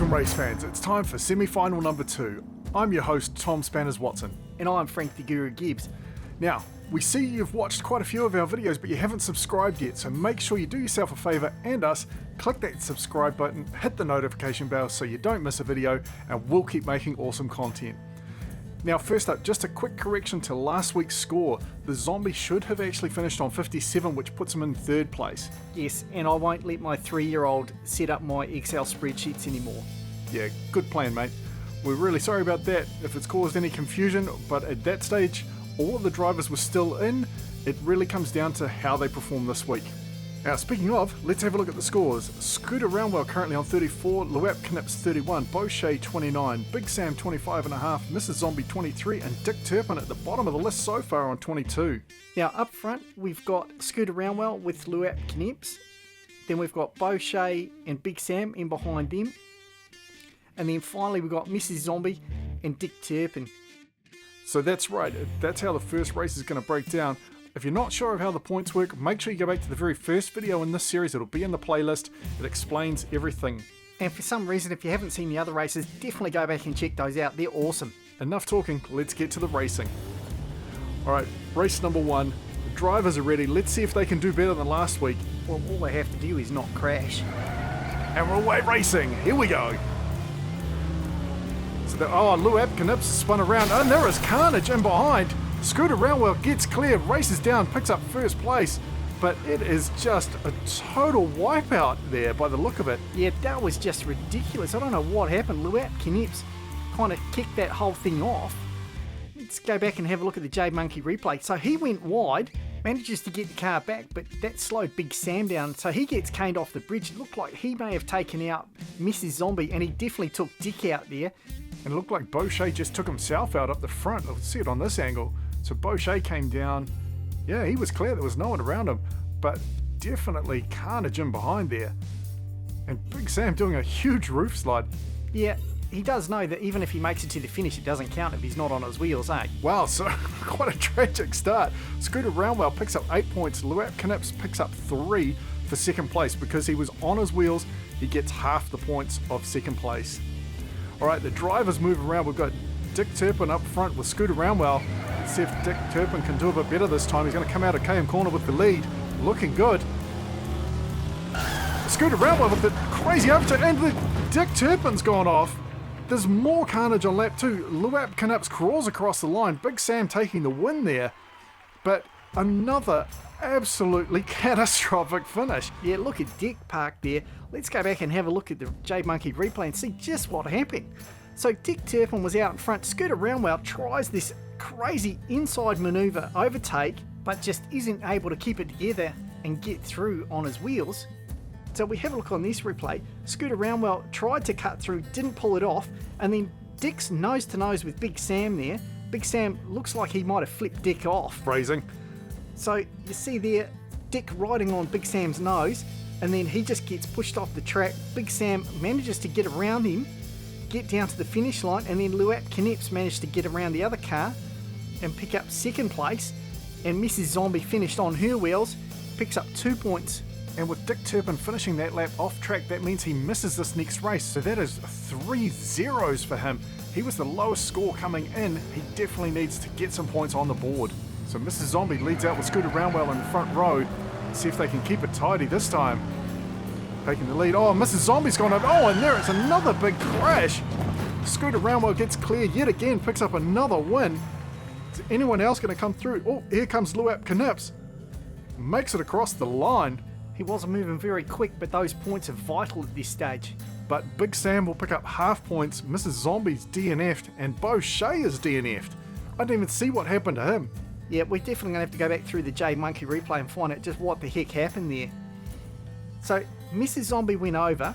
Welcome race fans, it's time for semi-final number 2. I'm your host Tom Spanners Watson. And I'm Frank the Guru Gibbs. Now, we see you've watched quite a few of our videos but you haven't subscribed yet, so make sure you do yourself a favour and us, click that subscribe button, hit the notification bell so you don't miss a video, and we'll keep making awesome content. Now first up, just a quick correction to last week's score. The zombie should have actually finished on 57, which puts him in 3rd place. Yes, and I won't let my 3-year-old set up my Excel spreadsheets anymore. Yeah, good plan, mate. We're really sorry about that if it's caused any confusion, but at that stage, all of the drivers were still in. It really comes down to how they perform this week. Now speaking of, let's have a look at the scores. Scooter Roundwell currently on 34, Luap Knips 31, Bochet 29, Big Sam 25.5, Mrs. Zombie 23, and Dick Turpin at the bottom of the list so far on 22. Now up front, we've got Scooter Roundwell with Luap Knips. Then we've got Bochet and Big Sam in behind them. And then finally we've got Mrs. Zombie and Dick Turpin. So that's right, that's how the first race is going to break down. If you're not sure of how the points work, make sure you go back to the very first video in this series. It'll be in the playlist. It explains everything. And for some reason, if you haven't seen the other races, definitely go back and check those out. They're awesome. Enough talking, let's get to the racing. Alright, race number 1. The drivers are ready. Let's see if they can do better than last week. Well, all they have to do is not crash. And we're away racing. Here we go. So Luap Knips spun around. And there is Carnage in behind. Scooter Roundwell gets clear, races down, picks up 1st place, but it is just a total wipeout there by the look of it. Yeah, that was just ridiculous. I don't know what happened. Luap Knips kind of kicked that whole thing off. Let's go back and have a look at the J Monkey replay. So he went wide, manages to get the car back, but that slowed Big Sam down, so he gets caned off the bridge. It looked like he may have taken out Mrs. Zombie, and he definitely took Dick out there. And it looked like Bochet just took himself out up the front. Let's see it on this angle. So Bochet came down. Yeah, he was clear. There was no one around him. But definitely Carnage in behind there. And Big Sam doing a huge roof slide. Yeah, he does know that even if he makes it to the finish, it doesn't count if he's not on his wheels, eh? Wow, so quite a tragic start. Scooter Roundwell picks up 8 points. Luap Knips picks up 3 for 2nd place. Because he was on his wheels, he gets half the points of 2nd place. Alright, the drivers move around. We've got Dick Turpin up front with Scooter Roundwell. Let's see if Dick Turpin can do a bit better this time. He's going to come out of KM corner with the lead. Looking good. Scooter Roundwell with the crazy overtake, and Dick Turpin's gone off. There's more carnage on lap 2. Luap Knips crawls across the line. Big Sam taking the win there. But another absolutely catastrophic finish. Yeah, look at Dick parked there. Let's go back and have a look at the J Monkey replay and see just what happened. So Dick Turpin was out in front. Scooter Roundwell tries this crazy inside manoeuvre overtake, but just isn't able to keep it together and get through on his wheels. So we have a look on this replay. Scooter Roundwell tried to cut through, didn't pull it off, and then Dick's nose to nose with Big Sam there. Big Sam looks like he might have flipped Dick off. Phrasing. So you see there, Dick riding on Big Sam's nose, and then he just gets pushed off the track. Big Sam manages to get around him, get down to the finish line, and then Luap Knips managed to get around the other car and pick up 2nd place, and Mrs. Zombie finished on her wheels, picks up 2 points. And with Dick Turpin finishing that lap off track, that means he misses this next race, so that is 3 zeros for him. He was the lowest score coming in. He definitely needs to get some points on the board. So Mrs. Zombie leads out with Scooter Roundwell in the front row. See if they can keep it tidy this time. Taking the lead. Oh, Mrs. Zombie's gone over. Oh, and there it's another big crash. Scooter Roundwell gets clear yet again, picks up another win. Is anyone else going to come through? Oh, here comes Luap Knips. Makes it across the line. He wasn't moving very quick, but those points are vital at this stage. But Big Sam will pick up half points. Mrs. Zombie's DNF'd, and Bochet is DNF'd. I didn't even see what happened to him. Yeah, we're definitely going to have to go back through the J Monkey replay and find out just what the heck happened there. So Mrs. Zombie went over.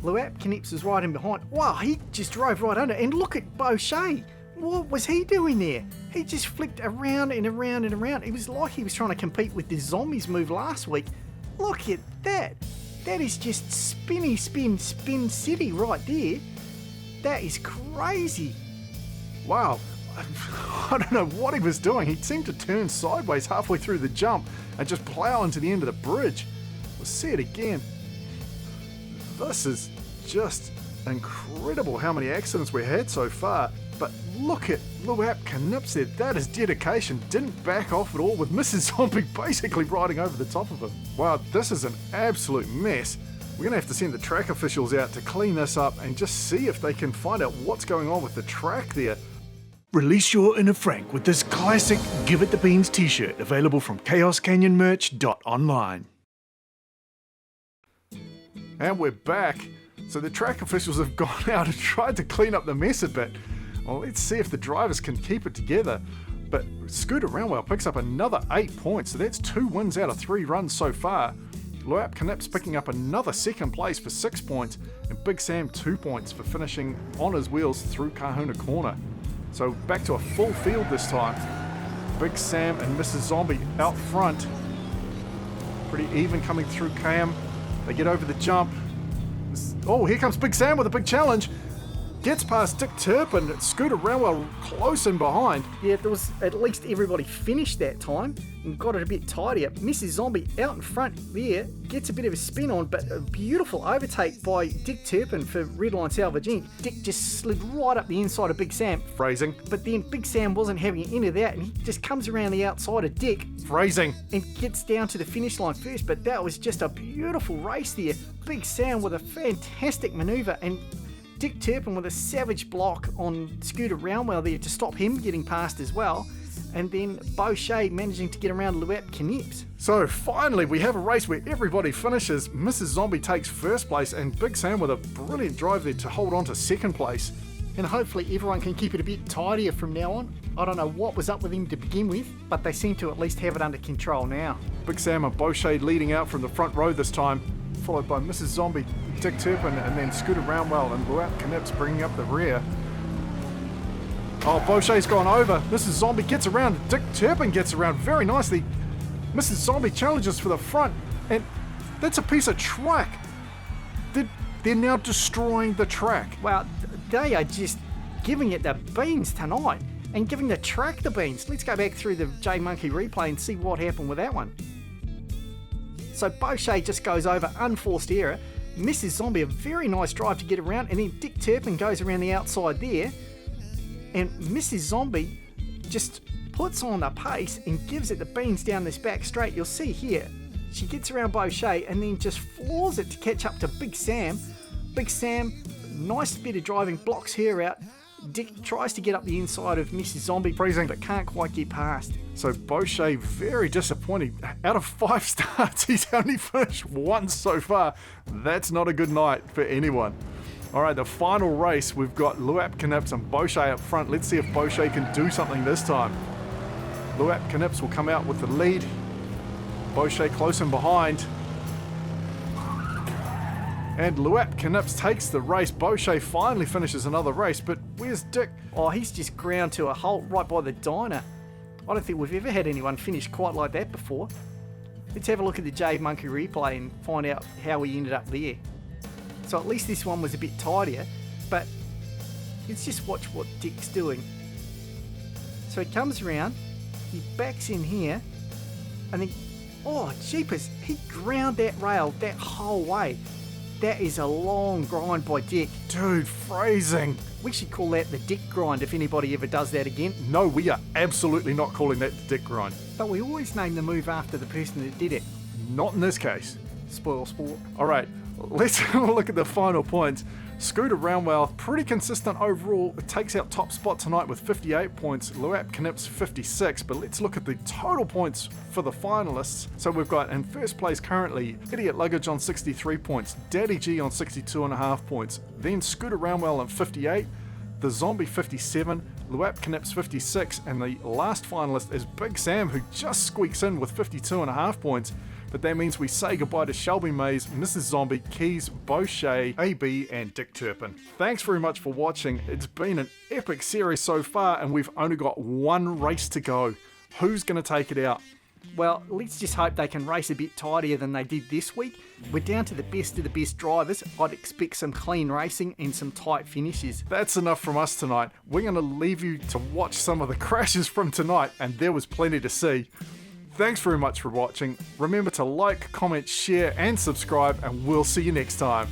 Luap Knips was right in behind. Wow, he just drove right under. And look at Bochet. What was he doing there? He just flipped around and around and around. It was like he was trying to compete with the Zombies move last week. Look at that. That is just spinny spin city right there. That is crazy. Wow. I don't know what he was doing. He seemed to turn sideways halfway through the jump and just plow into the end of the bridge. Let's see it again. This is just Incredible how many accidents we had so far. But look at Luap Knips there. That is dedication. Didn't back off at all with Mrs. Zombie basically riding over the top of him. Wow, this is an absolute mess. We're going to have to send the track officials out to clean this up and just see if they can find out what's going on with the track there. Release your inner Frank with this classic Give It the Beans t-shirt available from chaoscanyonmerch.online. And we're back. So the track officials have gone out and tried to clean up the mess a bit. Well, let's see if the drivers can keep it together. But Scooter Roundwell picks up another 8 points, so that's 2 wins out of 3 runs so far. Luap Knips picking up another 2nd place for 6 points, and Big Sam 2 points for finishing on his wheels through Kahuna Corner. So back to a full field this time. Big Sam and Mrs. Zombie out front. Pretty even coming through Cam. They get over the jump. Oh, here comes Big Sam with a big challenge. Gets past Dick Turpin. Scooter Roundwell close in behind. Yeah, there was at least everybody finished that time and got it a bit tidier. Mrs. Zombie out in front there, gets a bit of a spin on, but a beautiful overtake by Dick Turpin for Redline Salvage Inc. Dick just slid right up the inside of Big Sam. Phrasing. But then Big Sam wasn't having any of that, and he just comes around the outside of Dick. Phrasing. And gets down to the finish line first, but that was just a beautiful race there. Big Sam with a fantastic manoeuvre, and Dick Turpin with a savage block on Scooter Roundwell there to stop him getting past as well. And then Beauchet managing to get around Luap Knips. So finally we have a race where everybody finishes. Mrs. Zombie takes 1st place and Big Sam with a brilliant drive there to hold on to 2nd place. And hopefully everyone can keep it a bit tidier from now on. I don't know what was up with him to begin with, but they seem to at least have it under control now. Big Sam and Beauchet leading out from the front row this time, followed by Mrs. Zombie, Dick Turpin, and then Scooter Roundwell and Luap Knips bringing up the rear. Oh, Beauchet's gone over. Mrs. Zombie gets around. Dick Turpin gets around very nicely. Mrs. Zombie challenges for the front, and that's a piece of track. They're now destroying the track. Well, they are just giving it the beans tonight and giving the track the beans. Let's go back through the J-Monkey replay and see what happened with that one. So Beauchet just goes over, unforced error. Mrs. Zombie, a very nice drive to get around, and then Dick Turpin goes around the outside there. And Mrs. Zombie just puts on a pace and gives it the beans down this back straight. You'll see here, she gets around Beauchet and then just floors it to catch up to Big Sam. Big Sam, nice bit of driving, blocks her out. Dick tries to get up the inside of Mrs. Zombie, Freezing, but can't quite get past. So Beauchet very disappointing. Out of 5 starts, he's only finished 1 so far. That's not a good night for anyone. Alright, the final race, we've got Luap Knips and Beauchet up front. Let's see if Beauchet can do something this time. Luap Knips will come out with the lead. Beauchet close in behind. And Luap Knips takes the race. Beauchet finally finishes another race, but where's Dick? Oh, he's just ground to a halt right by the diner. I don't think we've ever had anyone finish quite like that before. Let's have a look at the J-Monkey replay and find out how we ended up there. So at least this one was a bit tidier, but let's just watch what Dick's doing. So he comes around, he backs in here, and then, oh jeepers, he ground that rail that whole way. That is a long grind by Dick. Dude, phrasing. We should call that the Dick grind if anybody ever does that again. No, we are absolutely not calling that the Dick grind. But we always name the move after the person that did it. Not in this case. Spoil sport. Alright, let's have a look at the final points. Scooter Roundwell, pretty consistent overall, takes out top spot tonight with 58 points. Luap Knips 56, but let's look at the total points for the finalists. So we've got in first place currently Idiot Luggage on 63 points, Daddy G on 62.5 points, then Scooter Roundwell on 58, The Zombie 57, Luap Knips 56, and the last finalist is Big Sam, who just squeaks in with 52.5 points. But that means we say goodbye to Shelby Mays, Mrs. Zombie, Keys, Beauchet, AB, and Dick Turpin. Thanks very much for watching. It's been an epic series so far, and we've only got 1 race to go. Who's going to take it out? Well, let's just hope they can race a bit tidier than they did this week. We're down to the best of the best drivers. I'd expect some clean racing and some tight finishes. That's enough from us tonight. We're going to leave you to watch some of the crashes from tonight, and there was plenty to see. Thanks very much for watching. Remember to like, comment, share, and subscribe, and we'll see you next time.